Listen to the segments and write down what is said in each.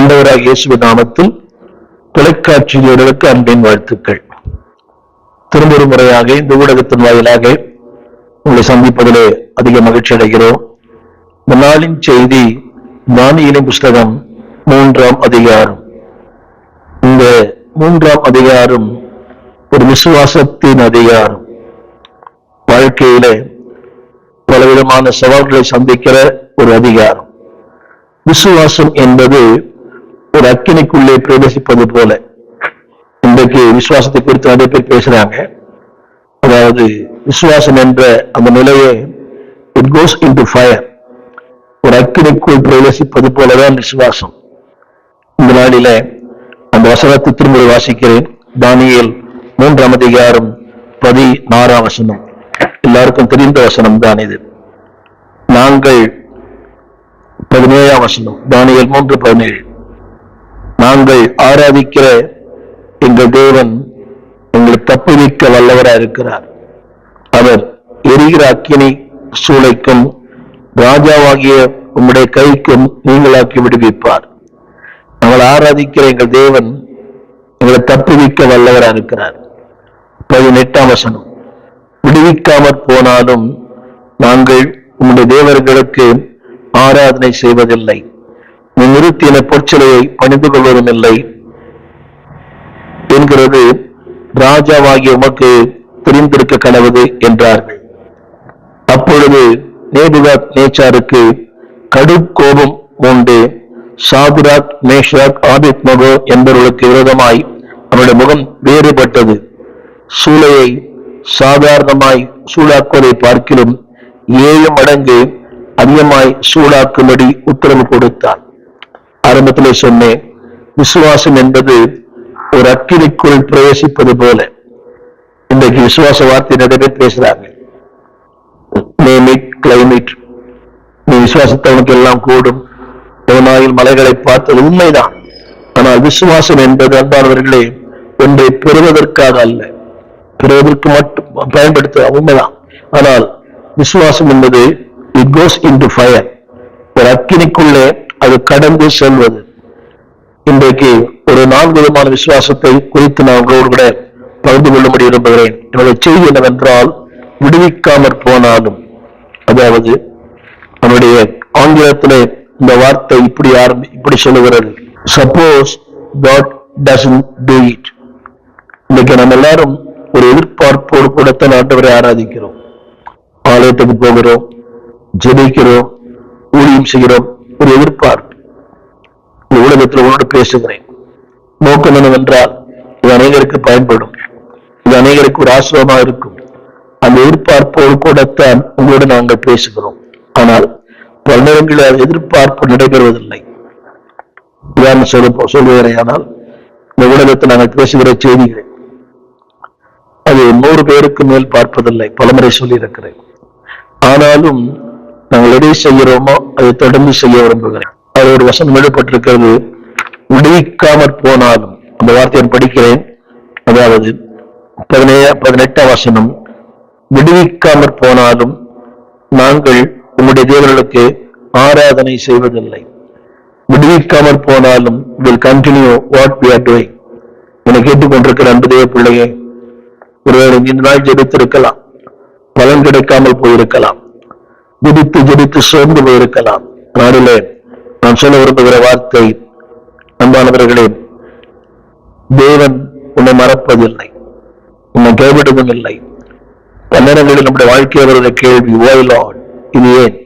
ஆண்டவராகிய இயேசுவின் நாமத்தில் தொலைக்காட்சிகளுக்கு அன்பின் வாழ்த்துக்கள். திரும்ப ஒரு முறையாக இந்த ஊடகத்தின் வாயிலாக உங்களை சந்திப்பதிலே அதிக மகிழ்ச்சி அடைகிறோம். இந்த நாளின் செய்தி தானியேலின் புஸ்தகம் 3ஆம் அதிகாரம். இந்த 3ஆம் அதிகாரம் ஒரு விசுவாசத்தின் அதிகாரம். வாழ்க்கையிலே பலவிதமான சவால்களை சந்திக்கிற ஒரு அதிகாரம். விசுவாசம் என்பது ஒரு அக்கினிக்குள்ளே பிரவேசிப்பது போல. இன்றைக்கு விசுவாசத்தை குறித்து நிறைய பேர் பேசுறாங்க. அதாவது விசுவாசம் என்ற அந்த நிலையை இட் கோஸ் இன்டு ஃபயர், ஒரு அக்கினிக்குள் பிரவேசிப்பது போலதான் விசுவாசம். இந்த நாளில அந்த வசனத்தை திரும்ப வாசிக்கிறேன். தானியேல் 3ஆம் அதிகாரம் 16ஆம் வசனம். எல்லாருக்கும் தெரிந்த வசனம் தான் இது. நாங்கள் 17ஆம் வசனம், தானியேல் 3:17. நாங்கள் ஆராதிக்கிற எங்கள் தேவன் எங்களை தப்புவிக்க வல்லவராக இருக்கிறார். அவர் எரிகிற அக்கினி சூளைக்கும் ராஜாவாகிய உம்முடைய கைக்கும் நீங்களாக்கி விடுவிப்பார். நாங்கள் ஆராதிக்கிற எங்கள் தேவன் எங்களை தப்புவிக்க வல்லவராக இருக்கிறார். 18ஆம் வசனம். விடுவிக்காமற் போனாலும் நாங்கள் உம்முடைய தேவர்களுக்கு ஆராதனை செய்வதில்லை, நீ நிறுத்தின பொற்சிலையை பணிந்து கொள்வதும் இல்லை என்கிறது ராஜாவாகிய உமக்கு தெரிந்திருக்க கடவுது என்றார்கள். அப்பொழுது நேபுகாத்நேச்சாருக்கு கடும் கோபம் உண்டு. சாதுராக், மேஷாக், ஆபேத்நேகோ என்பவர்களுக்கு விரோதமாய் அவருடைய முகம் வேறுபட்டது. சூளையை சாதாரணமாய் சூடாக்குவதை பார்க்கிலும் 7 மடங்கு அதிகமாய் சூடாக்கும்படி உத்தரவு கொடுத்தான். ஆரம்பத்திலே சொன்னேன், விசுவாசம் என்பது ஒரு அக்கினிக்குள் பிரவேசிப்பது போல. இன்றைக்கு விசுவாச வார்த்தை நிறைய பேர் பேசுறாங்க. கிளைமேட், நீ விசுவாசத்தவனுக்கு எல்லாம் கூடும், தேவனாயில் மலைகளை பார்த்தது உண்மைதான். ஆனால் விசுவாசம் என்பது அன்பானவர்களே ஒன்றை பெறுவதற்காக அல்ல, பெறுவதற்கு மட்டும் பயன்படுத்த உண்மைதான். ஆனால் விசுவாசம் என்பது it goes into fire, ஒரு அக்கினிக்குள்ளே அது கடந்து செல்வது. இன்றைக்கு ஒரு 4 விதமான விசுவாசத்தை குறித்து நான் உங்களோடு கூட பகிர்ந்து கொள்ளும்படி விரும்புகிறேன். என்னுடைய செய்தி என்னவென்றால், விடுவிக்காமற் போனாலும், அதாவது நம்முடைய ஆங்கிலத்திலே இந்த வார்த்தை இப்படி சொல்லுகிறது, suppose God doesn't do it. இன்னைக்கு நம்ம எல்லாரும் ஒரு எதிர்பார்ப்போடு கூடத்தான் ஆண்டவரை ஆராதிக்கிறோம். ஆலயத்துக்கு போகிறோம், ஜெபிக்கிறோம், ஊழியம் செய்கிறோம், ஒரு எதிர்பார்ப்பு. இந்த உலகத்தில் உங்களோடு பேசுகிறேன். நோக்கம் என்னவென்றால், இது அநேகருக்கு பயன்படும், இது அநேகருக்கு ஒரு ஆசிரியமாக இருக்கும். அந்த எதிர்பார்ப்போடு கூடத்தான் உங்களோடு நாங்கள் பேசுகிறோம். ஆனால் பல நேரங்களில் எதிர்பார்ப்பு நடைபெறுவதில்லை. உதாரணம் சொல்லுகிறேனால், இந்த உலகத்தில் நாங்கள் பேசுகிற செய்திகள் அது 100 பேருக்கு மேல் பார்ப்பதில்லை, பலமுறை சொல்லியிருக்கிறேன். ஆனாலும் நாங்கள் எதை செய்கிறோமோ அதை தொடர்ந்து செய்ய விரும்புகிறேன். அது ஒரு வசனம் எழுதப்பட்டிருக்கிறது, விடுவிக்காமற் போனாலும். அந்த வார்த்தையை படிக்கிறேன். அதாவது 18ஆம் வசனம், விடுவிக்காமற் போனாலும் நாங்கள் உம்முடைய தேவர்களுக்கு ஆராதனை செய்வதில்லை. விடுவிக்காமற் போனாலும் will continue what we are doing. என்னை கேட்டுக்கொண்டிருக்கிற அன்பு தேவ பிள்ளையே, ஒருவேளை இந்த நாள் ஜெபித்திருக்கலாம், பலன் கிடைக்காமல் போயிருக்கலாம், ஜெபித்து சோர்ந்து போயிருக்கலாம். நாளிலே நான் சொல்ல விரும்புகிற வார்த்தை, அன்பானவர்களே, தேவன் உன்னை மறப்பதில்லை, உன்னை கைவிடுவதும் இல்லை. பன்னெரங்களில் நம்முடைய வாழ்க்கையில் வருகிற கேள்வி, why Lord? இது ஏன்?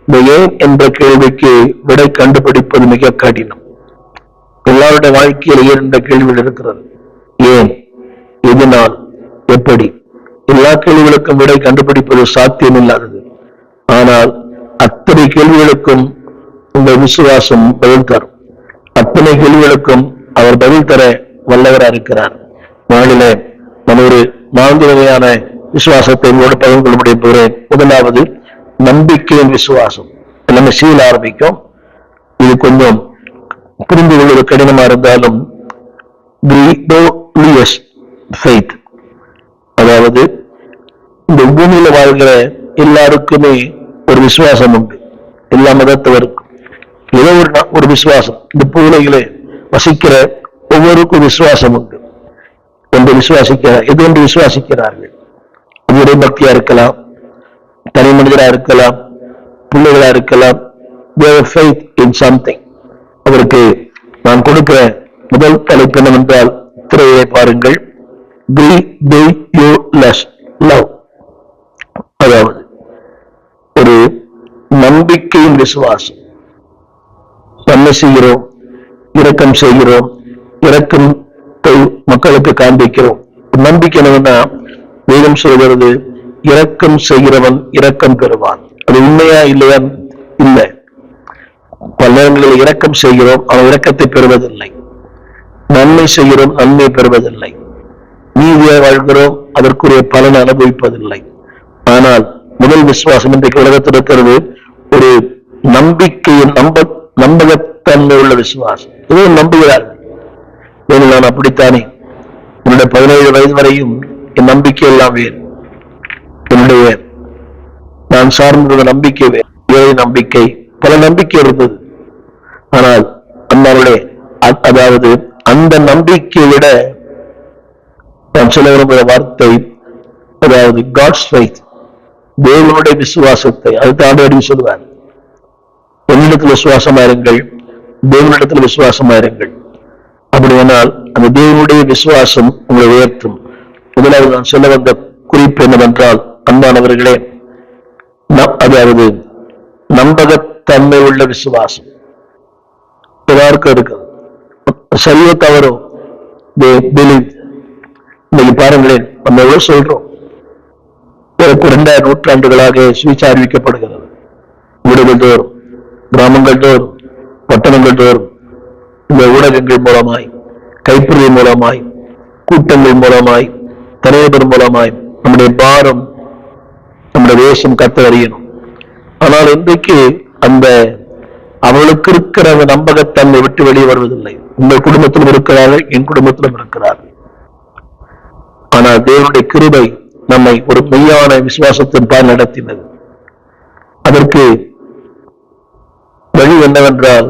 இந்த ஏன் என்ற கேள்விக்கு விடை கண்டுபிடிப்பது மிக கடினம். எல்லாருடைய வாழ்க்கையில் ஏன் என்ற கேள்விகள் இருக்கிறது. ஏன், எதனால், எப்படி? எல்லா கேள்விகளுக்கும் விடை கண்டுபிடிப்பது சாத்தியம் இல்லாதது. ஆனால் அத்தனை கேள்விகளுக்கும் இந்த விசுவாசம் பதில் தரும். அத்தனை கேள்விகளுக்கும் அவர் பதில் தர வல்லவராக இருக்கிறார். நாளிலே நம்ம ஒரு 4 வகையான விசுவாசத்தை உங்களோடு பகிர்ந்து கொள்ள முடியும். முதலாவது நம்பிக்கையின் விசுவாசம். எல்லாமே சீல ஆரம்பிக்கும். இது கொஞ்சம் புரிந்து கொள்வது கடினமா இருந்தாலும் faith, அதாவது இந்த பூமியில வாழ்கிற எல்லாருக்குமே ஒரு விசுவாசம் உண்டு, எல்லா மதத்தவருக்கும். ஏதோ ஒரு விசுவாசம். இந்த பூலையிலே வசிக்கிற ஒவ்வொருக்கும் விசுவாசம் உண்டு என்று விசுவாசிக்கிறார். எது என்று விசுவாசிக்கிறார்கள்? அது பக்தியா இருக்கலாம், தனி மனிதரா இருக்கலாம், பிள்ளைகளா இருக்கலாம். faith in something. அவருக்கு நான் கொடுக்கிற முதல் தலைப்பு என்னவென்றால், திரையை பாருங்கள், love. அதாவது ஒரு நம்பிக்கையின் விசுவாசம். என்ன செய்கிறோம்? இரக்கம் செய்கிறோம், இரக்கத்தை மக்களுக்கு காண்பிக்கிறோம். நம்பிக்கை என்னன்னா, வேதம் சொல்கிறது, இரக்கம் செய்கிறவன் இரக்கம் பெறுவான். அது உண்மையா இல்லையா? இல்லை. பல நேரங்களில் இரக்கம் செய்கிறோம், அவன் இரக்கத்தை பெறுவதில்லை. நன்மை செய்கிறோம், நன்மை பெறுவதில்லை. நீதியை வாழ்கிறோம், அதற்குரிய பலன் அனுபவிப்பதில்லை. ஆனால் முதல் விசுவாசம் இன்றைக்கு உலகத்தில் இருக்கிறது ஒரு நம்பிக்கையின் நம்பகத்தன்மை உள்ள விசுவாசம். இதுவும் நம்புகிறார்கள். நான் அப்படித்தானே, என்னுடைய 17 வயது வரையும் என் நம்பிக்கை எல்லாம் வேறு. என்னுடைய நான் சார்ந்த நம்பிக்கை வேறு, ஏழை நம்பிக்கை, பல நம்பிக்கை இருந்தது. ஆனால் அண்ணாவுடைய அதாவது அந்த நம்பிக்கையை விட நான் சொல்ல விரும்புகிற வார்த்தை, அதாவது காட்ஸ் ஃபெய்த், தேவனுடைய விசுவாசத்தை. அதுக்கு ஆண்டவரே சொல்லுவார், என்னிடத்தில் விசுவாசமா இருங்கள், தேவனிடத்தில் விசுவாசமா இருங்கள். அப்படியானால் அந்த தேவனுடைய விசுவாசம் உங்களை உயர்த்தும். முதலாவது நான் சொல்ல வந்த குறிப்பு என்னவென்றால், அன்பானவர்களே, அதாவது நம்பகத்தன்மை உள்ள விசுவாசம். எல்லாருக்கும் இருக்குது, சரியோ தவறோ, இன்னைக்கு பாருங்களேன், நம்ம எவ்வளவு சொல்றோம். 2000 நூற்றாண்டுகளாக சுவிசேஷம் அறிவிக்கப்படுகிறது. வீடுகள் தோறும், கிராமங்கள் தோறும், பட்டணங்கள் தோறும், இந்த ஊடகங்கள் மூலமாய், கைப்பிரதி மூலமாய், கூட்டங்கள் மூலமாய், தலைவர் மூலமாய் நம்முடைய பாரம், நம்முடைய தேசம் கர்த்தர் அறியணும். ஆனால் இன்றைக்கு அந்த அவளுக்கு இருக்கிற அந்த நம்பகத்தன்மை விட்டு வெளியே வருவதில்லை. உங்கள் குடும்பத்திலும் இருக்கிறார்கள், என் குடும்பத்திலும் இருக்கிறார்கள். ஆனால் தேவனுடைய கிருபை நம்மை ஒரு மெய்யான விசுவாசத்தின் பால் நடத்தினது. அதற்கு வழி என்னவென்றால்,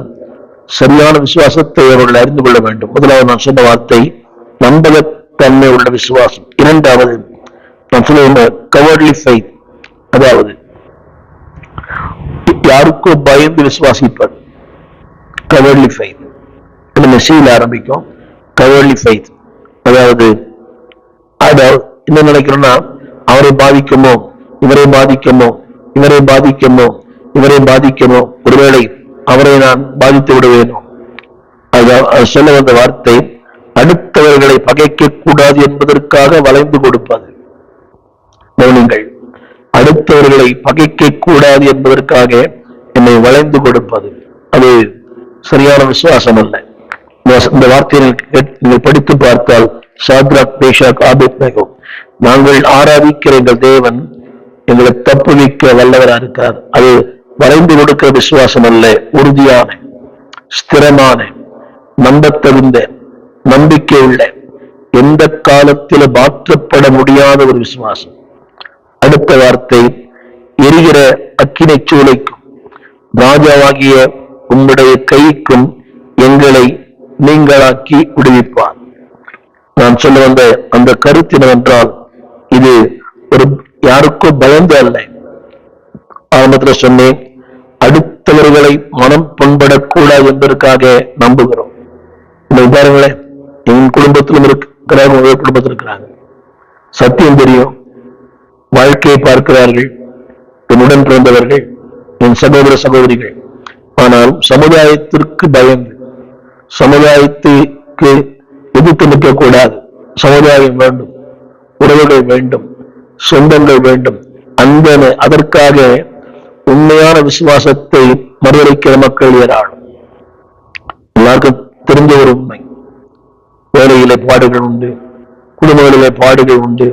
சரியான விசுவாசத்தை அவர்கள் அறிந்து கொள்ள வேண்டும். முதலாவது நான் சொன்ன வார்த்தை நம்பகத்தன்மை உள்ள விசுவாசம். இரண்டாவது நான் சொல்ல கவர்லி ஃபெய்த், அதாவது யாருக்கோ பயந்து விசுவாசிப்பது. கவர்லி ஃபெய்த் மெஸ்ஸியில் ஆரம்பிக்கும். கவர்லி ஃபெய்த் அதாவது என்ன நினைக்கிறோம்னா, அவரை பாதிக்குமோ, இவரை பாதிக்குமோ, இவரை பாதிக்குமோ, இவரை பாதிக்குமோ, ஒருவேளை அவரை நான் பாதித்து விடுவேனோ. அது சொல்ல வந்த வார்த்தை, அடுத்தவர்களை பகைக்க கூடாது என்பதற்காக வளைந்து கொடுப்பது. கவனிங்கள், அடுத்தவர்களை பகைக்க கூடாது என்பதற்காக என்னை வளைந்து கொடுப்பது, அது சரியான விசுவாசம் அல்ல. இந்த வார்த்தையை நீங்கள் படித்து பார்த்தால், சாத்ராக், மேஷாக், ஆபேத்நேகோ, நாங்கள் ஆராதிக்கிற எங்கள் தேவன் எங்களை தப்புவிக்க வல்லவராக இருக்கிறார். அது வளைந்து கொடுக்கிற விசுவாசம் அல்ல, உறுதியான, ஸ்திரமான, நம்பத்தகுந்த, நம்பிக்கை உள்ள, எந்த காலத்தில் மாற்றப்பட முடியாத ஒரு விசுவாசம். அடுத்த வார்த்தை, எரிகிற அக்கினை சூளைக்கும் ராஜாவாகிய உம்முடைய கைக்கும் எங்களை நீங்களாக்கி விடுவிப்பார். நான் சொல்ல வந்த அந்த கருத்து என்னவென்றால், இது ஒரு யாருக்கோ பயந்து அல்ல. ஆரம்பத்தில் சொன்னேன், அடுத்தவர்களை மனம் புண்படக்கூடாது என்பதற்காக நம்புகிறோம். இந்த உதாரணங்களே என் குடும்பத்திலும் இருக்கிறாங்க, உங்கள் குடும்பத்தில் இருக்கிறாங்க. சத்தியம் தெரியும், வாழ்க்கையை பார்க்கிறார்கள், என்னுடன் பிறந்தவர்கள், என் சகோதர சகோதரிகள். ஆனால் சமுதாயத்திற்கு பயந்து, சமுதாயத்துக்கு எதிர்த்து நிற்கக்கூடாது. சமுதாயம் வேண்டும், உறவுகள் வேண்டும், சொந்தங்கள் வேண்டும். அதற்காக உண்மையான விசுவாசத்தை மறுதளிக்கிற மக்கள் ஏராளம். எல்லாருக்கும் தெரிஞ்ச ஒரு உண்மை, வேலையிலே பாடுகள் உண்டு, குடும்பங்களிலே பாடுகள் உண்டு,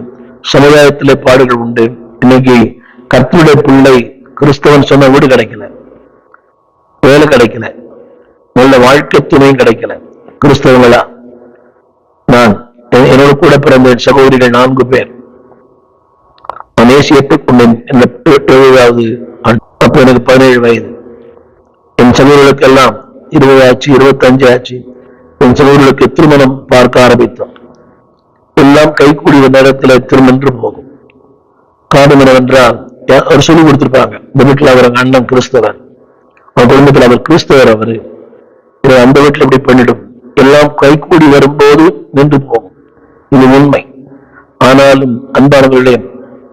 சமுதாயத்திலே பாடுகள் உண்டு. இன்னைக்கு கர்த்தருடைய பிள்ளை கிறிஸ்தவன் சொன்ன வீடு கிடைக்கல, வேலை கிடைக்கல, நல்ல வாழ்க்கை துணையும் கிடைக்கல. கிறிஸ்தவங்களா? நான் என்னோட கூட பிறந்த சகோதரிகள் 4 பேர். நான் ஏசியத்துக் கொண்டேன். 7வது, அப்ப எனக்கு 17 வயது. என் சகோதரர்களுக்கெல்லாம் 20 ஆச்சு, 25 ஆச்சு. என் சகோதரர்களுக்கு திருமணம் பார்க்க ஆரம்பித்தோம். எல்லாம் கைகூடிய நேரத்தில் திருமணம் போகும். காரணம் என்னவென்றால் அவர் சொல்லி கொடுத்திருப்பாங்க, இந்த வீட்டில் அவர் அண்ணன் கிறிஸ்தவர், அவர் குடும்பத்தில் அவர் கிறிஸ்தவர், அவரு அந்த வீட்டில் இப்படி பண்ணிடும். எல்லாம் கைகூடி வரும்போது நின்று போகும். இது உண்மை. ஆனாலும் அன்பானவர்களே,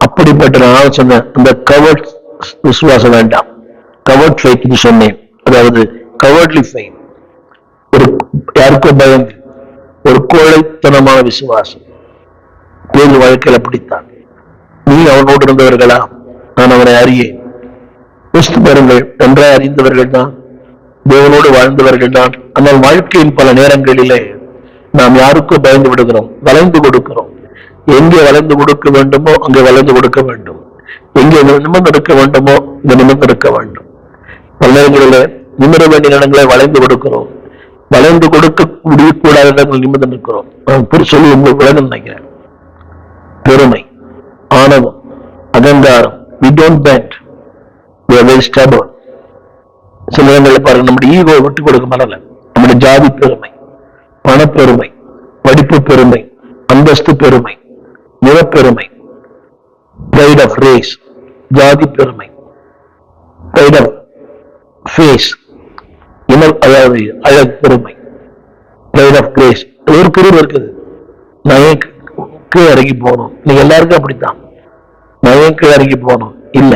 அப்படிப்பட்ட ஆலோசனை அந்த கவர்ட் விசுவாசம் வேண்டாம். கவர்ட் ஃபெய்த்னு சொன்னேன். அதாவது கவர்ட்லி ஃபெய்த், ஒரு யாருக்கோ பயந்து ஒரு கோழைத்தனமான விசுவாசம். பேரு வாழ்க்கையில் அப்படித்தான். நீ அவனோடு இருந்தவர்களா? நான் அவனை அறியேன். யோசித்து பாருங்கள், நன்றாய் அறிந்தவர்கள் தான், தேவனோடு வாழ்ந்தவர்கள் தான். ஆனால் வாழ்க்கையின் பல நேரங்களிலே நாம் யாருக்கோ பயந்து விடுகிறோம், வளைந்து கொடுக்கிறோம். எங்கே வளைந்து கொடுக்க வேண்டுமோ அங்கே வளைந்து கொடுக்க வேண்டும், எங்கே நிமிர்ந்து இருக்க வேண்டுமோ இங்கே நிமிர்ந்து இருக்க வேண்டும். பல நேரங்களிலே நிமிர வேண்டிய இடங்களை வளைந்து கொடுக்கிறோம், வளைந்து கொடுக்க முடியக்கூடாத இடங்கள் நிமிர்ந்து நிற்கிறோம். சொல்லி உங்களுக்கு விளங்க நினைக்கிறேன். பெருமை, ஆணவம், அகங்காரம், we don't bend, we are very stubborn. சில நேரங்களில் பாருங்க, நம்முடைய ஈகோ விட்டு கொடுக்க மறல. நம்முடைய ஜாதி பெருமை, பணப்பெருமை, படிப்பு பெருமை, அந்தஸ்து பெருமை, நிறப்பெருமை, pride of race, ஜாதி பெருமை, pride of face, அதாவது அழகு பெருமை, pride of grace. ஒரு பிரிவு இருக்குது, நான் கீழே இறங்கி போகணும். நீங்க எல்லாருக்கும் அப்படித்தான், நான் கீழே இறங்கி போகணும் இல்ல,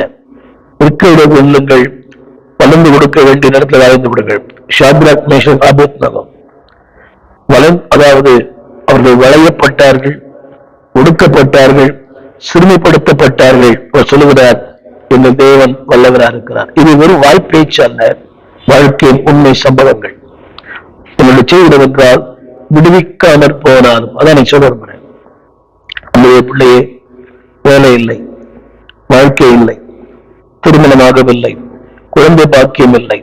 இருக்க வெல்லுங்கள், வளர்ந்து கொடுக்க வேண்டிய நேரத்தில் வளைந்து விடுங்கள். ஷாத்ராக், மேஷக், ஆபேத்நேகோ அதாவது அவர்கள் வளையப்பட்டார்கள், ஒடுக்கப்பட்டார்கள், சிறுமைப்படுத்தப்பட்டார்கள். சொல்லுகிறார், எங்கள் தேவன் வல்லவராக இருக்கிறார். இது வெறும் வாய்ப்பேச்சு அல்ல, வாழ்க்கையின் உண்மை சம்பவங்கள். என்னுடைய செய்திடம் என்றால் விடுவிக்காமற் போனாலும், அதான் நீ சொல்ல விரும்புகிறேன். நம்முடைய பிள்ளையே வேலை இல்லை, வாழ்க்கை இல்லை, திருமணமாகவில்லை, குழந்தை பாக்கியம் இல்லை,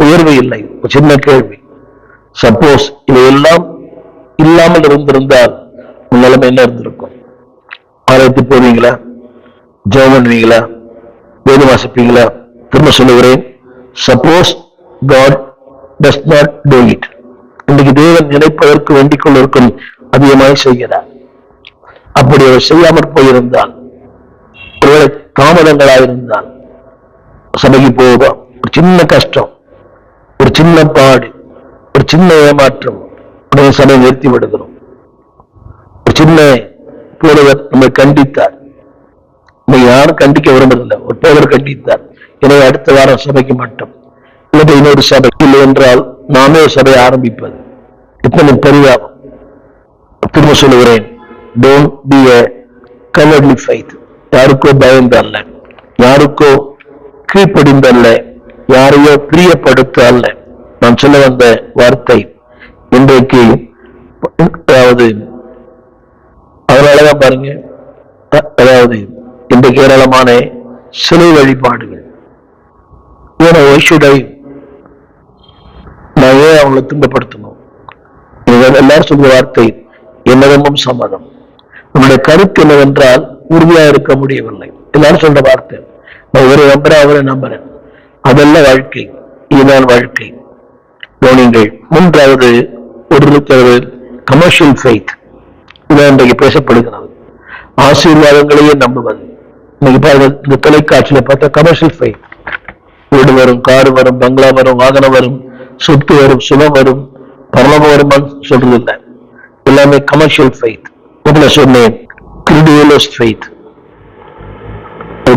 உயர்வு இல்லை. ஒரு சின்ன கேள்வி, சப்போஸ் இதையெல்லாம் இல்லாமல் இருந்திருந்தால் உங்க நிலைமை என்ன இருந்திருக்கும்? ஆராய்ச்சி போவீங்களா? ஜெபம் பண்ணுவீங்களா? வேத வாசிப்பீங்களா? திரும்ப சொல்லுகிறேன், suppose God does not do it. இன்றைக்கு தேவன் நினைப்பதற்கு வேண்டிக் கொண்டிருக்கும் அதிகமாக செய்கிறார். அப்படி அவர் செய்யாமற் போயிருந்தால், ஒருவேளை தாமதங்களாயிருந்தால் சபைக்கு போவோம். ஒரு சின்ன கஷ்டம், ஒரு சின்ன பாடு, ஒரு சின்ன ஏமாற்றம், உடனே சபையை நிறுத்தி விடுகிறோம். ஒரு சின்ன போதவர் நம்மை கண்டித்தார், நம்ம யாரும் கண்டிக்க விரும்புறதில்லை, ஒரு போதவர் கண்டித்தார், எனவே அடுத்த வாரம் சபைக்கு மாட்டோம், இல்லை இன்னொரு சபை, இல்லை என்றால் நாமே ஒரு சபையை ஆரம்பிப்பது. இத்தனை பரிதாபம். திரும்ப சொல்லுகிறேன், don't be a cowardly faith. யாருக்கோ பயந்தல்ல, யாருக்கோ கீழ்ப்படிந்தல்ல, யாரையோ பிரியப்படுத்த அல்ல. நான் சொல்ல வந்த வார்த்தை இன்றைக்கு, அதாவது அதனாலதான் பாருங்க, அதாவது இன்றைக்கு ஏராளமான சிலை வழிபாடுகள். நான் ஏன் அவங்களை துன்பப்படுத்தணும்? எல்லாரும் சொல்ற வார்த்தை என்னதமும் சம்மதம். நம்முடைய கருத்து என்னவென்றால் உறுதியா இருக்க முடியவில்லை. எல்லாரும் சொல்ற வார்த்தை, நான் ஒரு நம்புறேன், அவரை நம்புறேன். அதெல்லாம் வாழ்க்கை, இதுதான் வாழ்க்கை. கவனிங்கள். மூன்றாவது ஒரு கமர்ஷியல் ஃபெய்த். இதான் இன்றைக்கு பேசப்படுகிறது. ஆசீர்வாதங்களையே நம்புவது. இன்னைக்கு பாருங்க, இந்த தொலைக்காட்சியில பார்த்தா கமர்ஷியல் ஃபெய்த். வீடு வரும், காரு வரும், பங்களா வரும், வாகனம் வரும், சொத்து வரும், சுகம் வரும், பரலோகம் வருமான்னு சொல்றது இல்லை. எல்லாமே கமர்ஷியல் ஃபெய்த். சொன்னேன், கிரெடியூலஸ் ஃபெய்த்.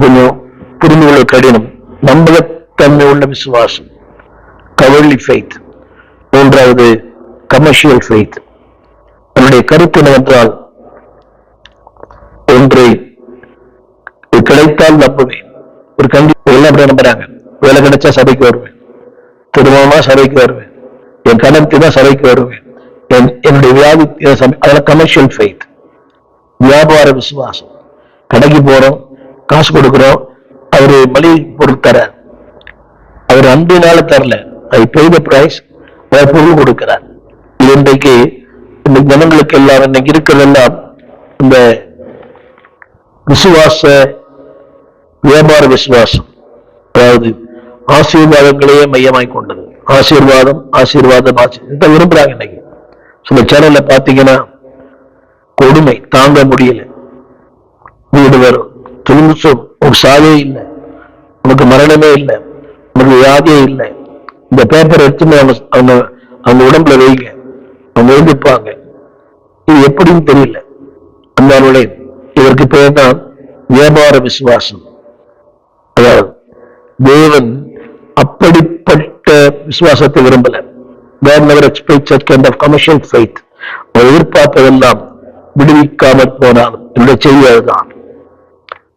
கொஞ்சம் புரிந்து கொள்ள கடினம். நம்பகத்தன்மை உள்ள விசுவாசம், கவர்லி ஃபெய்த். மூன்றாவது கமர்ஷியல் ஃபெய்த். அவருடைய கருத்து என்னவென்றால், ஒன்றை கிடைத்தால் நம்புவேன். ஒரு எல்லாம் அப்படி நம்புறாங்க. வேலை கிடைச்சா சபைக்கு வருவேன், திருமணமா சபைக்கு வருவேன், என் கடன் தான் சபைக்கு வருவேன், என்னுடைய வியாதி அதெல்லாம் கமர்ஷியல் ஃபெய்த், வியாபார விசுவாசம். கடைக்கு போறோம், காசு கொடுக்கிறோம், அவரு மளிகை பொருள் தர, அவர் அன்பினால தரல, ஐ பே தி பிரைஸ், அவர் பொருள் கொடுக்கிறார். இது இன்றைக்கு இந்த ஜனங்களுக்கு எல்லாம் இன்னைக்கு இருக்கிறதெல்லாம் இந்த விசுவாச வியாபார விசுவாசம். அதாவது ஆசீர்வாதங்களையே மையமாய் கொண்டது. ஆசீர்வாதம் ஆசீர்வாதம் விரும்புறாங்க. இன்னைக்கு சில சேனல்ல பாத்தீங்கன்னா கொடுமை தாங்க முடியல. வீடு வரும், துன்பம், ஒரு சாவே இல்லை, உனக்கு மரணமே இல்லை, உனக்கு வியாதியே இல்லை. இந்த பேப்பர் எடுத்துன்னு அவங்க அவங்க உடம்புல வைங்க, அவங்க எழுதிப்பாங்க. இது எப்படின்னு தெரியல. அந்த இதற்கு பேர் தான் வியாபார விசுவாசம். அதாவது தேவன் அப்படிப்பட்ட விசுவாசத்தை விரும்பல. God never expects such kind of commercial faith. எதிர்பார்ப்பதெல்லாம் விடுவிக்காமல் போனாலும் என்னுடைய செய்தி அதுதான்.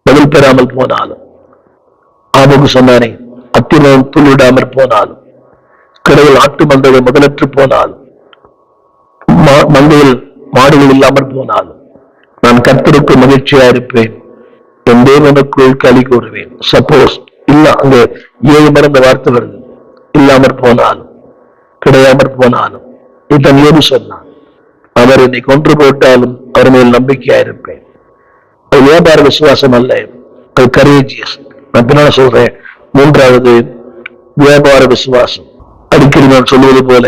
பதில் பெறாமல் போனாலும், ஆபகு சொன்னானே, அத்திமம் துள்ளிடாமல் போனாலும், கடவுள் ஆட்டு மந்தைகள் முதலற்று போனாலும், மந்தையில் மாடுகள் இல்லாமல் போனாலும், நான் கர்த்தருக்கு மகிழ்ச்சியா இருப்பேன், என் தேவனுக்குள் களி கூறுவேன். சப்போஸ் இல்ல, அங்க 7 மறந்த வார்த்தை வருது. இல்லாமற் போனாலும், கிடையாமற் போனாலும், இத்தன் ஏது சொன்னான், அவர் என்னை கொன்று போட்டாலும் அவர் மேல் நம்பிக்கையா இருப்பேன். அது வியாபார விசுவாசம் அல்ல, அது கரேஜியஸ். நான் பின்னால சொல்றேன். 3வது வியாபார விசுவாசம். அடிக்கடி நான் சொல்லுவது போல,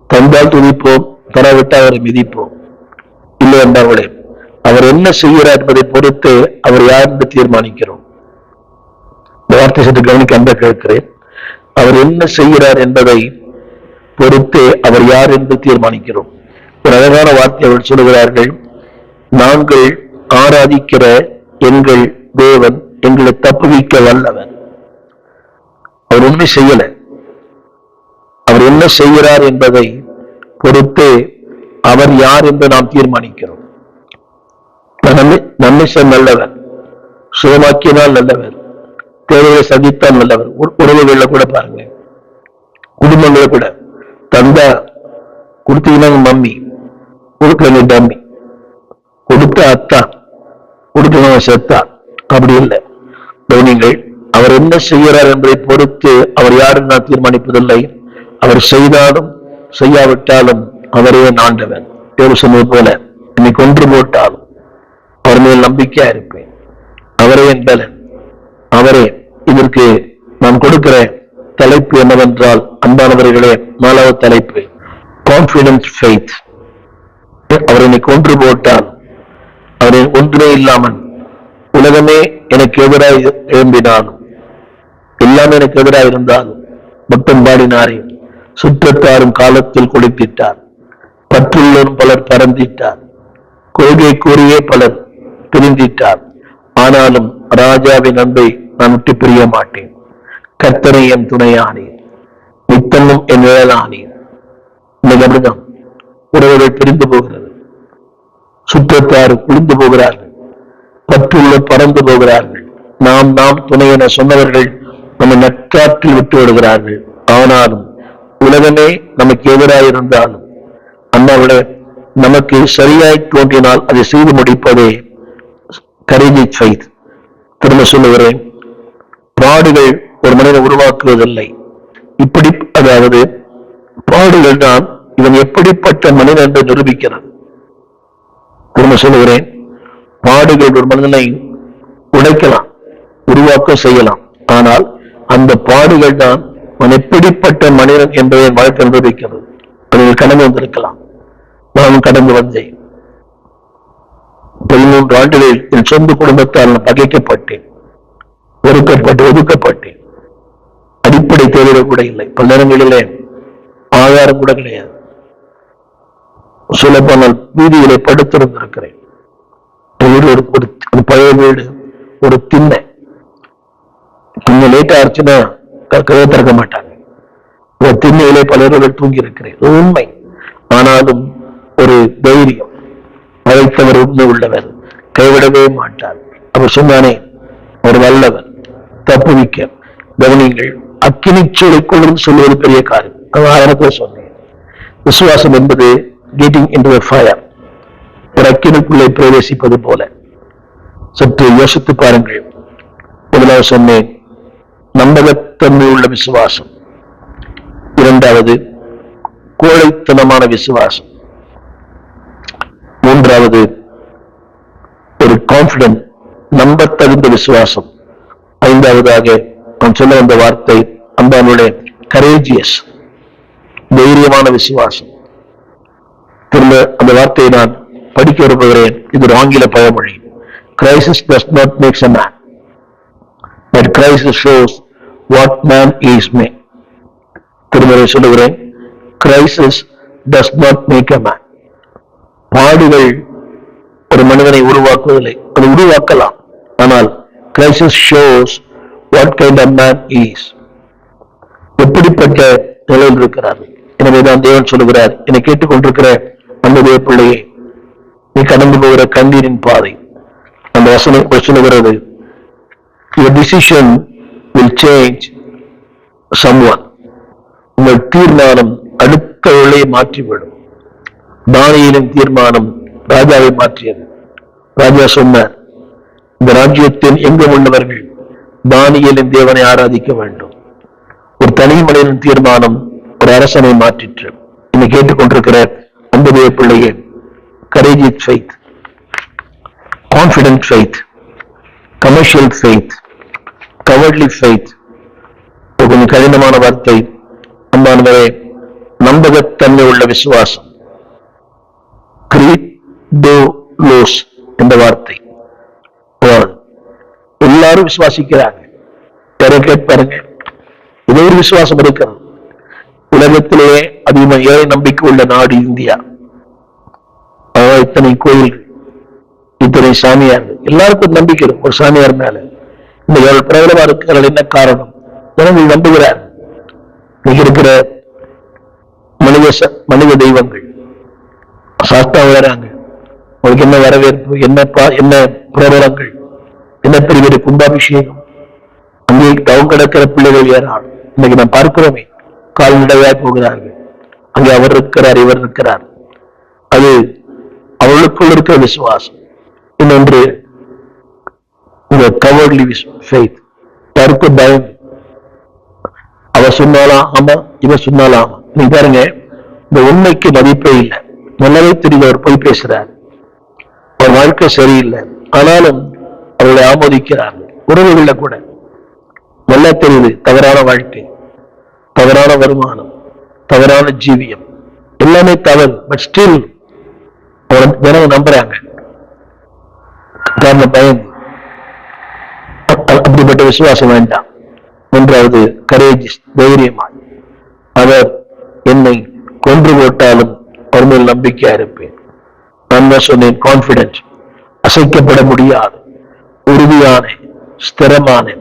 தந்தால் துதிப்போம், தராவிட்டால் அவரை மிதிப்போம். இல்லை என்றார்களே, அவர் என்ன செய்கிறார் என்பதை பொறுத்து அவர் யார் என்று தீர்மானிக்கிறோம். இந்த வார்த்தை சற்று கவனிக்க அன்பை கேட்கிறேன். அவர் என்ன செய்கிறார் என்பதை பொறுத்து அவர் யார் என்று தீர்மானிக்கிறோம். ஒரு அழகான வார்த்தை அவர் சொல்லுகிறார்கள், நாங்கள் ஆராதிக்கிற எங்கள் தேவன் எங்களை தப்புவிக்க வல்லவர். அவர் உண்மை செய்யல, அவர் என்ன செய்கிறார் என்பதை பொறுத்து அவர் யார் என்று நாம் தீர்மானிக்கிறோம். நன்மை நல்லவர், சுகமாக்கினால் நல்லவர், தேவையை சந்தித்தால் நல்லவர். உறவுகள்ல கூட பாருங்க, குடும்பங்களை கூட தந்தா கொடுத்தீங்கன்னா மம்மி, கொடுக்கல டம்மி, கொடுத்த அத்தா, கொடுக்கணும் செத்தா. அப்படி இல்லை. கவனிங்கள், அவர் என்ன செய்கிறார் என்பதை பொறுத்து அவர் யாரும் நான் தீர்மானிப்பதில்லை. அவர் செய்தாலும் செய்யாவிட்டாலும் அவரே ஆண்டவன். சொன்னது போல, என்னை கொன்று போட்டாலும் அவர் மேல் நம்பிக்கையா இருப்பேன், அவரே என் பலன், அவரே. இதற்கு நான் கொடுக்கிற தலைப்பு என்னவென்றால், அன்பானவர்களே, 4வது தலைப்பு கான்பிடன்ஸ் ஃபெய்த். அவர் என்னை கொன்று போட்டால், அவரை ஒன்றே இல்லாமல் உலகமே எனக்கு எதிராக எழும்பினாலும், எல்லாமே எனக்கு எதிராக இருந்தாலும், பக்தன் பாடினாரே, சுற்றத்தாரும் காலத்தில் குளித்திட்டார், பற்றுள்ளரும் பலர் பறந்திட்டார், கொள்கை கூறியே பலர் பிரிந்திட்டார். ஆனாலும் ராஜாவின் அன்பை நான் விட்டு பிரிய மாட்டேன். கர்த்தரை என் துணையானேன், நித்தமும் என் நிழலானேன். இன்னைக்கு அப்படிதான் உறவுகள் பிரிந்து போகிறது, சுற்றத்தாறு குளிந்து போகிறார்கள், பற்றுள்ள பறந்து போகிறார்கள். நாம் துணை என சொன்னவர்கள் நம்ம நற்காற்றில் விட்டு விடுகிறார்கள். ஆனாலும் உலகமே நமக்கு எதிராக இருந்தாலும், அண்ணாவிட நமக்கு சரியாய் தோன்றினால் அதை செய்து முடிப்பதே கரேஜியஸ் ஃபெய்த். திரும்ப சொல்லுகிறேன், பாடுகள் ஒரு மனிதனை உருவாக்குவதில்லை. இப்படி, அதாவது பாடுகள் தான் இவன் எப்படிப்பட்ட மனிதன் என்று நிரூபிக்கிறது. திரும்ப சொல்லுகிறேன், பாடுகள் ஒரு மனிதனை உடைக்கலாம், உருவாக்க செய்யலாம். ஆனால் அந்த பாடுகள் தான் அவன் எப்படிப்பட்ட மனிதன் என்பதை வாழ்க்கை நிரூபிக்கிறது. அதில் கடந்து வந்திருக்கலாம், நான் கடந்து வந்தேன். 13 ஆண்டுகளில் என் சொந்த குடும்பத்தால் நான் பகைக்கப்பட்டேன், ஒதுக்கப்பட்டேன். அடிப்படை தேவைகள் கூட இல்லை, பல நேரங்களிலே ஆதாரம் கூட கிடையாது. சொல்லப்போனால் வீதியிலே படுத்திருந்திருக்கிறேன். ஒரு பழைய வீடு, ஒரு திண்ணை, கொஞ்சம் லேட்டா ஆச்சுன்னா கதவை திறக்க மாட்டாங்க. ஒரு திண்ணையிலே பலர்கள் தூங்கி இருக்கிறேன், உண்மை. ஆனாலும் ஒரு தைரியம், அழைத்தவர் உண்மை உள்ளவர், கைவிடவே மாட்டார். அவர் சொன்னானே, ஒரு வல்லவர், தப்புவிக்க. கவனிங்கள், அக்கினிச்சூளைக்குள்ளும் சொல்வது பெரிய காரியம். ஆரம்பத்தில் சொன்னேன், விசுவாசம் என்பது கெட்டிங் இன்டு தி ஃபயர், ஒரு அக்கினிக்குள்ளே பிரவேசிப்பது போல. சற்று யோசித்து பாருங்கள். முதலாவது சொன்னேன், நம்பகத்தன்மை உள்ள விசுவாசம். 2வது கோழைத்தனமான விசுவாசம். 3வது ஒரு கான்பிடன்ட், நம்பத்தகுந்த விசுவாசம். 5வதாக நான் சொல்ல வந்த வார்த்தை அன்பானுடைய கரேஜியஸ், தைரியமான விசுவாசம். திரும்ப அந்த வார்த்தையை நான் படிக்க விரும்புகிறேன். இது ஒரு ஆங்கில பழமொழி. Crisis does not make a man, but crisis shows what man is made. திரும்ப சொல்லுகிறேன், crisis does not make a man. பாடுகள் ஒரு மனிதனை உருவாக்குவதில்லை, அது உருவாக்கலாம். ஆனால் crisis shows what kind of man is. எப்படிப்பட்ட நிலையில் இருக்கிறார். எனவேதான் தேவன் சொல்லுகிறார், என்னை கேட்டுக்கொண்டிருக்கிற அன்புடைய பிள்ளையை, நீ கடந்து போகிற கண்ணீரின் பாதை, அந்த வசனம் சொல்லுகிறது, your decision will change someone. உங்கள் தீர்மானம் அடுத்த வேளையை மாற்றிவிடும். தானியேலின் தீர்மானம் ராஜாவை மாற்றியது. ராஜா சொன்னார், இந்த ராஜ்யத்தின் எங்கும் உள்ளவர்கள் தானியேலின் தேவனை ஆராதிக்க வேண்டும். ஒரு தனி மனிதனின் தீர்மானம் ஒரு அரசனை மாற்றிற்று. இன்னை கேட்டுக்கொண்டிருக்கிற அன்புடைய பிள்ளையே, courageous faith, confident faith, commercial faith, cowardly faith. கொஞ்சம் கடினமான வார்த்தை அன்பானவரே, நம்பகத்தன்மை உள்ள விசுவாசம், கிரீடோலோஸ் என்ற வார்த்தை. எல்லாரும் விசுவாசிக்கிறாங்க, கேட்பாருங்க, இதே ஒரு விசுவாசம் இருக்கிறது. உலகத்திலேயே அதிகமாக ஏழை நம்பிக்கை உள்ள நாடு இந்தியா. இத்தனை கோயில்கள், இத்தனை சாமியார்கள், எல்லாருக்கும் நம்பிக்கை இருக்கும் ஒரு சாமியார் மேல. இந்த எவ்வளவு பிரபலமா இருக்கிறார்கள், என்ன காரணம்? ஜனங்கள் நம்புகிறார். இங்க இருக்கிற மனித தெய்வங்கள் சாஸ்தா வராங்க, உங்களுக்கு என்ன வரவேற்பு, என்ன பிரபலங்கள், என்ன பெரிய பெரிய கும்பாபிஷேகம், அங்கே தவம் கிடக்கிற பிள்ளைகள் ஏறாள். இன்னைக்கு நான் பார்க்கிறோமே, கால்நடையாய் போகிறார்கள். அங்கே அவர் இருக்கிறார், இவர் இருக்கிறார். அது அவளுக்குள் இருக்கிற விசுவாசம். இன்னொன்று இந்த கவர்லி ஃபெய்த், தடுப்பு பயம். அவ சொன்னாலாம் ஆமா, இவ சொன்னாலாம் ஆமா. நீங்க பாருங்க, இந்த உண்மைக்கு மதிப்பே இல்லை. நல்லாவே தெரியுது அவர் போய் பேசுறார், அவர் வாழ்க்கை சரியில்லை, ஆனாலும் அவர்களை ஆமோதிக்கிறார்கள். உறவுகள்ல கூட நல்லா தெரியுது தவறான வாழ்க்கை, தவறான வருமானம், தவறான ஜீவியம், எல்லாமே தவறு. பட் ஸ்டில் ஜனங்க நம்புறாங்க. காரணம் பயந்து. அப்படிப்பட்ட விசுவாசம் வேண்டாம். மூன்றாவது கரேஜ், தைரியமாய். அவர் என்னை கொன்று போட்டாலும் அவர் மேல் நம்பிக்கையா இருப்பேன். நான் தான் சொன்னேன், கான்பிடன்ட், அசைக்கப்பட முடியாது, உறுதியான, ஸ்திரமான,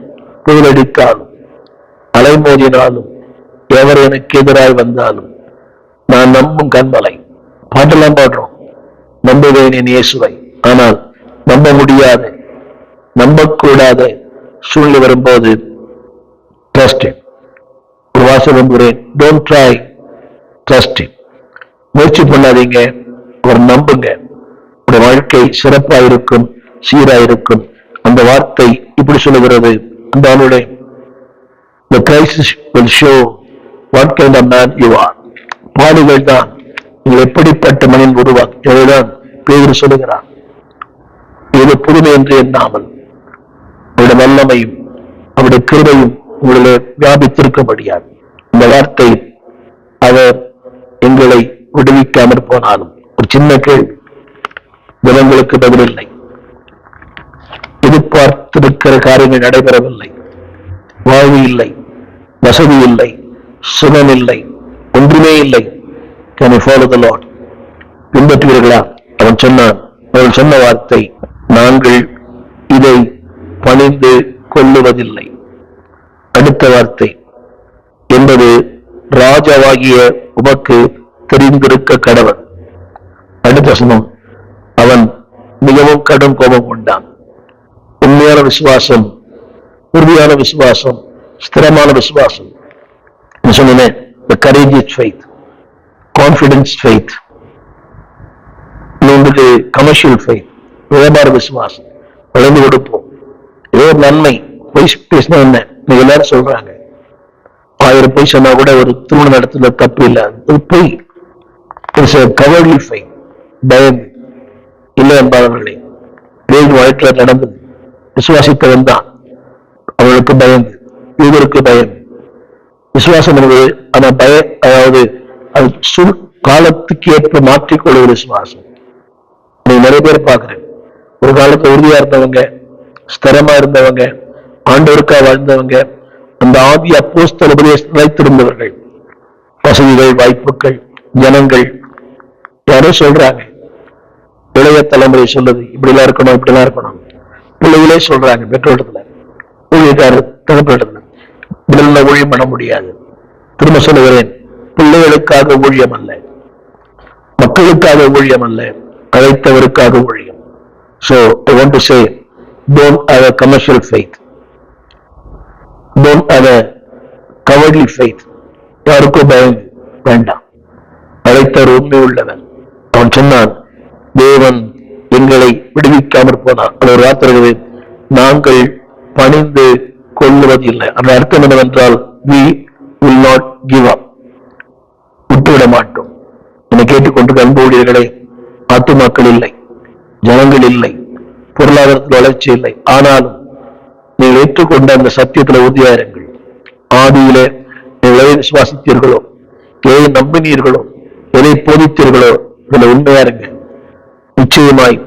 புயலடித்தாலும் அலைமோதினாலும் எவர் எனக்கு எதிராய் வந்தாலும் நான் நம்பும் கண்மலை. பாட்டெல்லாம் பாடுறோம், நம்புவேன் என் இயேசுவை. ஆனால் நம்ப முடியாத, நம்பக்கூடாத சூழ்நிலை வரும்போது ட்ரஸ்ட் ஹிம். ஒரு வாசகம் நம்புகிறேன், டோன்ட் ட்ரை, ட்ரஸ்ட் ஹிம். முயற்சி பண்ணாதீங்க, ஒரு நம்புங்க. ஒரு வாழ்க்கை சிறப்பாயிருக்கும், சீராயிருக்கும். அந்த வார்த்தை இப்படி சொல்லுகிறது, அந்த ஆளுடைய the crisis will show what kind of man you are. பாடுகள் தான் நீங்கள் எப்படிப்பட்ட மனிதன் உருவாக்கு. எனவேதான் பேதுரு சொல்லுகிறார், இது புதுமை என்று எண்ணாமல் அவருடைய வல்லமையும் அவருடைய கிருபையும் உங்களை வியாபித்திருக்க முடியாது. இந்த வார்த்தை அவர் எங்களை விடுவிக்காமற் போனாலும் ஒரு சின்ன கேள்வி, ஜனங்களுக்கு பதிலில்லை, எதிர்பார்த்திருக்கிற காரியங்கள் நடைபெறவில்லை, வாழ்வு இல்லை, வசதி இல்லை, சுகம் இல்லை, ஒன்றுமே இல்லை. Can you follow the Lord? பின்பற்றுவீர்களா? அவன் சொன்னான், அவன் சொன்ன வார்த்தை, நாங்கள் இதை பணிந்து கொள்ளுவதில்லை. அடுத்த வார்த்தை என்பது ராஜாவாகிய உமக்கு தெரிந்திருக்க கடவன். அடுத்த வசனம், அவன் மிகவும் கடும் கோபம் கொண்டான். உண்மையான விசுவாசம், உறுதியான விசுவாசம், ஸ்திரமான விசுவாசம் சொன்னேன். The courageous faith, confidence faith. இன்னொன்று கமர்ஷியல் ஃபெய்த், வியாபார விசுவாசம். வளைந்து கொடுப்போம், ஏதோ ஒரு நன்மை. பொய் பேசினா என்ன, நீங்க எல்லாரும் சொல்றாங்க, 1000 பொய் சொன்னா கூட ஒரு திருமண இடத்துல தப்பு இல்லை, அது பொய். கவர்லி ஃபெய்த், பயந்து இல்லை என்பார்களே. வாழ்க்கையில் நடந்தது, விசுவாசித்தவன் தான் அவளுக்கு பயந்து யூதருக்கு பயம். விசுவாசம் என்பது அந்த அதாவது அது காலத்துக்கு ஏற்ப மாற்றிக்கொள்வது விசுவாசம். நிறைய பேர் பார்க்கிறேன், ஒரு காலத்துல உறுதியா இருந்தவங்க, ஸ்திரமா இருந்தவங்க, ஆண்டவருக்கா வாழ்ந்தவங்க, அந்த ஆதி அப்போஸ்தல உபதேசத்தை நிலைத்திருந்தவர்கள், வசதிகள், வாய்ப்புகள், ஜனங்கள் யாரோ சொல்றாங்க, இளைய தலைமுறை சொல்லுது இப்படிலாம் இருக்கணும் இப்படிலாம் இருக்கணும். பிள்ளைகளே சொல்றாங்க பெற்றோட்டத்துல, ஊழியக்காரர் தகப்பனிடத்துல, இப்படிலாம் ஊழியம் பண்ண முடியாது. திரும்ப சொல்லுகிறேன், பிள்ளைகளுக்காக ஊழியம் அல்ல, மக்களுக்காக ஊழியம் அல்ல, அழைத்தவருக்காக ஊழியம். So I want to say, don't have a commercial faith, don't have a cowardly faith. யாருக்கும் பயம் வேண்டாம். அழைத்தவர் உண்மை உள்ளவன். அவன் சொன்னான், தேவன் எங்களை விடுவிக்காமற் போனார். ஒரு வார்த்தை, நாங்கள் பணிந்து கொள்வதில்லை. அந்த அர்த்தம் என்னவென்றால், we will not give up, விட்டுவிட மாட்டோம். என்னை கேட்டுக்கொண்டு அன்பு ஊழியர்களே, ஆத்துமாக்கள் இல்லை, ஜனங்கள் இல்லை, பொருளாதாரத்தில் வளர்ச்சி இல்லை, ஆனாலும் நீங்கள் ஏற்றுக்கொண்ட அந்த சத்தியத்தில் உறுதியாயிருங்கள். ஆதியிலே நீங்கள் எதை விசுவாசித்தீர்களோ, எதை நம்பினீர்களோ, எதை போதித்தீர்களோ, இதுல உண்மையா இருங்க. நிச்சயமாய்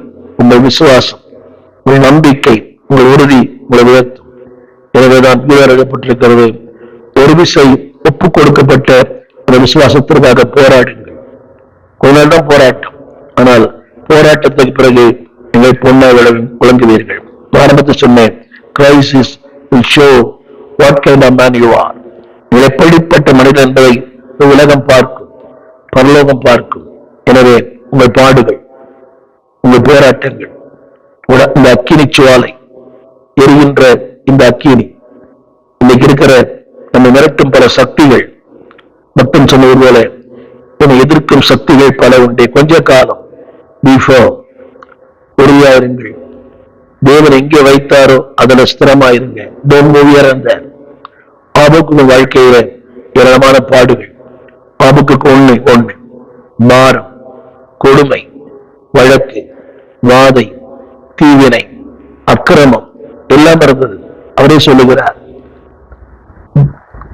உங்கள் விசுவாசம், உங்கள் நம்பிக்கை, உங்கள் உறுதி உங்களை உயர்த்தும். எனவேதான் எழுதப்பட்டிருக்கிறது, ஒரு விசை ஒப்புக் கொடுக்கப்பட்ட அந்த விசுவாசத்திற்காக போராடுங்கள். கொஞ்ச நாள் தான் போராட்டம், ஆனால் போராட்டத்துக்கு பிறகு நீங்கள் பொன்னாய் விளங்குவீர்கள். ஆரம்பத்தில் சொன்னேன், crisis will show what kind of man you are. நீங்கள் எப்படிப்பட்ட மனிதன் என்பதை உலகம் பார்க்கும், பரலோகம் பார்க்கும். எனவே உங்கள் பாடுகள், உங்கள் போராட்டங்கள், இந்த அக்கினி சுவாலை எரிகின்ற இந்த அக்கினி, இன்னைக்கு இருக்கிற நம்ம மிரட்டும் பல சக்திகள், மட்டும் சொன்னது போல என்னை எதிர்க்கும் சக்திகள் பல உண்டே. கொஞ்ச காலம் உறுதியாயிருங்கள். தேவன் எங்கே வைத்தாரோ அதில் ஸ்திரமாயிருங்க. ஆபுக்கு வாழ்க்கையில ஏராளமான பாடுகள், ஆபுக்கு ஒண்ணு பாரம், கொடுமை, வழக்கு, வாதை, தீவினை, அக்கிரமம் எல்லாம் இருந்தது. அவரே சொல்லுகிறார்,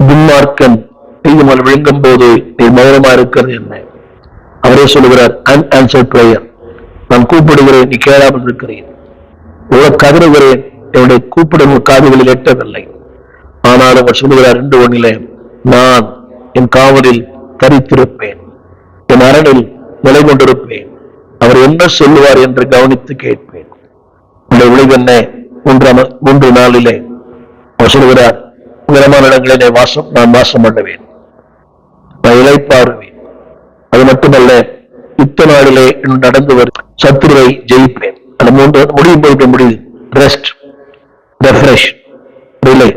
துன்மார்க்கன் விழுங்கும் போது நீ மௌனமா இருக்கிறது என்ன? அவரே சொல்லுகிறார், unanswered prayer. நான் கூப்பிடுகிறேன், நீ கேளாமல் இருக்கிறேன். உனக்கு கதறுகிறேன், என்னுடைய கூப்பிடும் காதுகளில் எட்டவில்லை. ஆனாலும் அவர் சொல்லுகிறார் 2:1, நான் என் காவலில் தரித்திருப்பேன், என் அரணில் நிலை கொண்டிருப்பேன். அவர் என்ன சொல்லுவார் என்று கவனித்து கேட்பேன். உடைய விளைவு என்ன? 3 நாளிலே அவர் சொல்லுகிறார், உயரமான இடங்களிலே நான் வாசம் பண்ணுவேன், நான் இளைப்பாறுவேன். அது மட்டுமல்ல, யுத்த நாளிலே நடந்து வரும் சத்துருவை ஜெயிப்பேன். அந்த 3 முடியும் போது முடியுது. Rest, refresh, relay.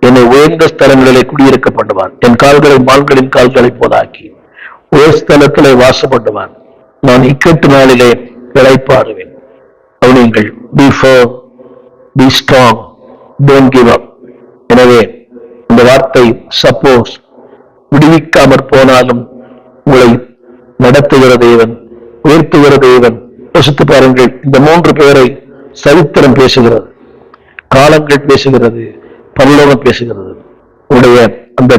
என்னை உயர்ந்த ஸ்தலங்களிலே குடியிருக்க பண்ணுவான். என் கால்களை மான்களின் கால்களை போலாக்கி உயர் ஸ்தலத்திலே வாசம் பண்ணுவான். நான் இக்கட்டு நாளிலே இளைப்பாறுவேன். அவனுங்கள் be firm, be strong, don't give up. எனவே இந்த வார்த்தை சப்போஸ் விடுவிக்காமற் போனாலும் உங்களை நடத்துகிற தேவன், உயர்த்துகிற தேவன். யோசித்து பாருங்கள், இந்த 3 பேரை சரித்திரம் பேசுகிறது, காலங்கள் பேசுகிறது, பரலோகம் பேசுகிறது. உடைய அந்த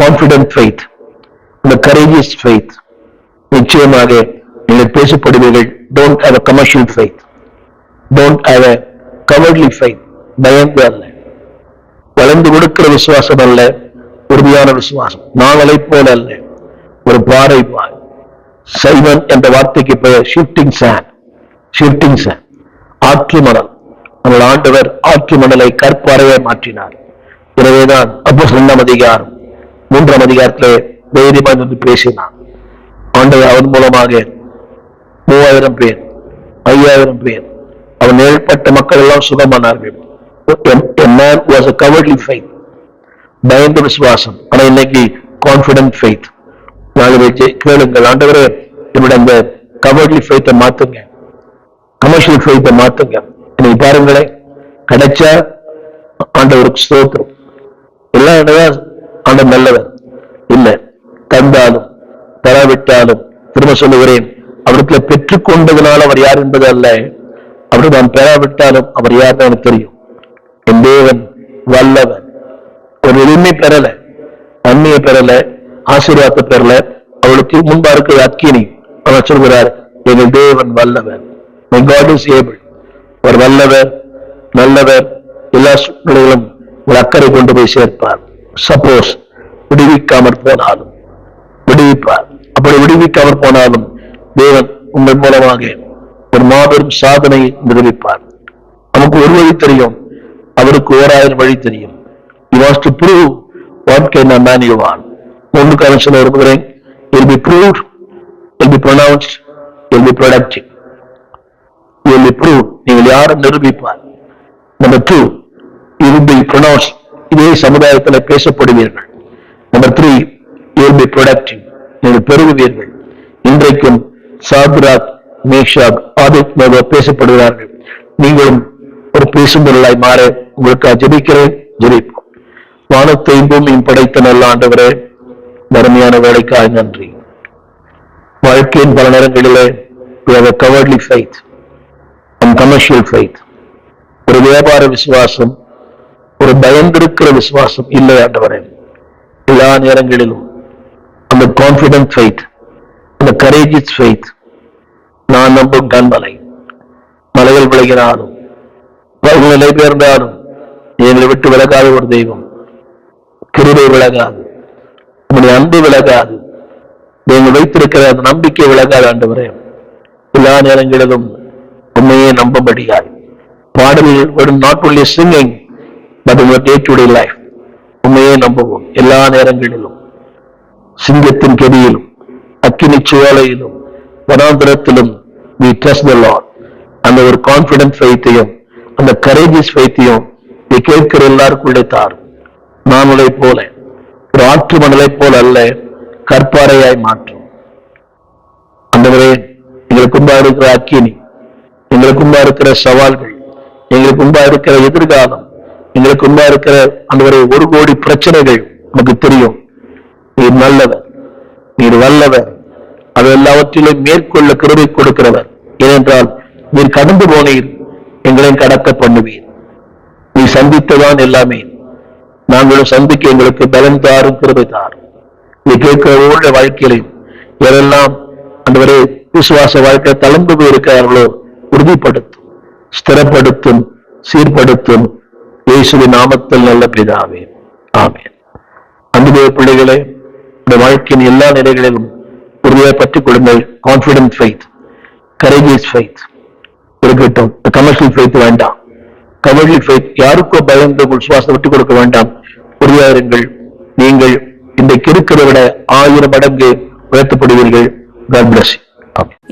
கான்பிடன்ட் ஃபெய்த், அந்த கரேஜியஸ் ஃபெய்த், நிச்சயமாக நீங்கள் பேசப்படுவீர்கள். Don't have a commercial faith, don't have a cowardly faith. பயந்து அல்ல, வளர்ந்து கொடுக்கிற விசுவாசம் அல்ல, உறுதியான விசுவாசம். நாவலை போல அல்ல, ஒரு பாறை பாய். சைமன் என்ற வார்த்தைக்கு பெயர் ஷிஃப்டிங் சாண்ட், ஆற்று மணல். நம்முடைய ஆண்டவர் ஆற்று மணலை கற்பாறையை மாற்றினார். எனவேதான் அப்போஸ்தலர் 3ஆம் அதிகாரத்திலே தைரியமாக வந்து பேசினார். ஆண்டவர் அவன் மூலமாக 3000 பேர், 5000 பேர், அவன் ஏற்பட்ட மக்கள் எல்லாம் சுகமானார்கள். பயந்த விசுவாசம். ஆனா இன்னைக்கு கான்பிடன்ட் ஃபெய்த். கேளுங்கள், ஆண்டவரே என்னோட அந்த கவர்ட்லி ஃபெய்த்தை மாத்துங்க, கமர்ஷியல் ஃபெய்த்தை மாத்துங்க. இன்னைக்கு பாருங்களேன், கிடைச்சா ஆண்டவருக்கு ஸ்தோத்திரம், எல்லா இடமும் ஆண்டவர் நல்லவர். இல்லை, தந்தாலும் பெறாவிட்டாலும், திரும்ப சொல்லுகிறேன், அவருக்கு பெற்றுக்கொண்டதுனால அவர் யார் என்பது அல்ல, அவருக்கு நான் பெறாவிட்டாலும் அவர் யாருன்னு எனக்கு தெரியும். என் தேவன் வல்லவன், ஒரு எதுவுமே பெறல, நன்மையை பெறல, ஆசீர்வாதத்தை பெறல. அவளுக்கு முன்பா இருக்கிற அக்கினி. அவர் சொல்கிறார், எங்கள் தேவன் வல்லவர். My God is able. அவர் வல்லவர், நல்லவர். எல்லா சூழ்நிலைகளும் உங்கள் அக்கறை கொண்டு போய் சேர்ப்பார். சப்போஸ் விடுவிக்காமற் போனாலும் விடுவிப்பார். அப்படி விடுவிக்காமற் போனாலும் தேவன் உங்கள் மூலமாக ஒரு மாபெரும் சாதனை நிரூபிப்பார். நமக்கு ஒரு வழி தெரியும், அவருக்கு 1000 வழி தெரியும். He wants to prove what kind of man you are. ஒன்றுக்கான சொல்ல விரும்புகிறேன். Will be proved, will be pronounced, will be productive. Will be proved. நீங்கள் யாரை நிரூபிப்பார். Number 2, you will be pronounced. இதே சமுதாயத்தில் பேசப்படுவீர்கள். Number 3, you will be productive. நீங்கள் பெருகுவீர்கள். இன்றைக்கும் Shadrach, Meshach, Abednego பேசப்படுகிறார்கள். நீங்களும் ஒரு பேசும் பொருளாய் மாற உங்களுக்கு ஜெபிக்கிறேன். ஜெபிப்போம். வானத்தையும் பூமியும் படைத்த நல்ல ஆண்டவரே, அருமையான வேலைக்காய் நன்றி. வாழ்க்கையின் பல நேரங்களிலே we have a cowardly faith and commercial faith. ஒரு வியாபார விசுவாசம், ஒரு பயந்திருக்கிற விசுவாசம் இல்லை ஆண்டவரே. எல்லா நேரங்களிலும் அந்த கான்பிடன்ட் ஃபெய்த், அந்த கரேஜியஸ் ஃபெய்த், நான் நம்பும் கண்மலை, மலைகள் விளைகிறாலும் நிலை பெயர்ந்தாலும் எங்களை விட்டு விலகாத ஒரு தெய்வம். கிருபை விலகாது, உங்களுடைய அன்பு விலகாது, நீங்கள் வைத்திருக்கிற அந்த நம்பிக்கை விலகாது ஆண்டவரே. எல்லா நேரங்களிலும் உண்மையே நம்பும்படியாய் பாடல்கள் நாட் ஒன்லி சிங்கிங் பட் உங்கள் டே டு டே லைஃப் உண்மையே நம்புவோம். எல்லா நேரங்களிலும் சிங்கத்தின் கெதியிலும் அக்கினி சுவாலையிலும் வனாந்திரத்திலும் we trust the Lord. அந்த ஒரு கான்பிடன்ட் ஃபெய்த்தையும் அந்த கரேஜியஸ் ஃபெய்த்தையும் கேட்கிற எல்லாருக்குள்ளே தாரும். நானுளை போல ஒரு ஆற்று மணலை போல அல்ல, கற்பாறையாய் மாற்றும். அந்தவரே, எங்களுக்கு முன்பா இருக்கிற அக்கினி, எங்களுக்கு முன்பா இருக்கிற சவால்கள், எங்களுக்கு முன்பா இருக்கிற எதிர்காலம், எங்களுக்கு முன்பா இருக்கிற அந்தவரை 1 கோடி பிரச்சனைகள் நமக்கு தெரியும். நீர் நல்லவர், நீர் வல்லவர், அது எல்லாவற்றிலும் மேற்கொள்ள கிருபை கொடுக்கிறவர். ஏனென்றால் நீர் கடந்து போனீர், எங்களையும் கடக்க பண்ணுவீர். நீ சந்தித்ததான் எல்லாமே, நாங்களும் சந்திக்க எங்களுக்கு பலன் தாரும், கிருபை தாரும். நீ கேட்கிற ஒவ்வொரு வாழ்க்கையிலையும் யாரெல்லாம் அந்தவரை விசுவாச வாழ்க்கை தளர்ந்து போயிருக்கிறார்களோ உறுதிப்படுத்தும், ஸ்திரப்படுத்தும், சீர்படுத்தும். இயேசுவின் நாமத்தில் நல்ல பிதாவே, ஆமென். அன்புடைய பிள்ளைகளே, இந்த வாழ்க்கையின் எல்லா நிலைகளிலும் உறுதியை பற்றிக் கொள்ளுங்கள். கான்பிடன்ட் ஃபெய்த், கரேஜியஸ் ஃபெய்த் இருக்கட்டும். கமர்ஷியல் ஃபெய்த் வேண்டாம். கமர்ஷியல் ஃபெய்த் யாருக்கோ பயந்து விசுவாசத்தை விட்டுக் கொடுக்க வேண்டாம். உறுதியாருங்கள். நீங்கள் இன்றைக்கு இருக்கிறத விட 1000 மடங்கு உயர்த்தப்படுவீர்கள். God bless you.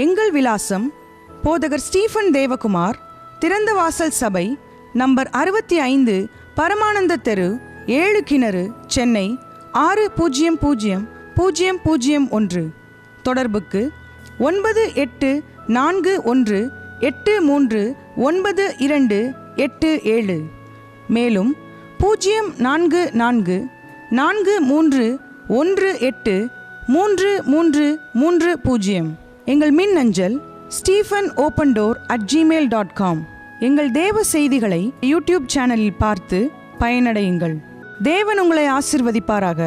எங்கள் விலாசம்: போதகர் ஸ்டீபன் தேவகுமார், திறந்த வாசல் சபை, நம்பர் 65, பரமானந்த தெரு, 7 கிணறு, சென்னை 600001. தொடர்புக்கு 9841839287. மேலும் 0444183330. எங்கள் மின்னஞ்சல் stephen@gmail.com. எங்கள் தேவ செய்திகளை யூடியூப் சேனலில் பார்த்து பயனடையுங்கள். தேவன் உங்களை ஆசீர்வதிப்பாராக.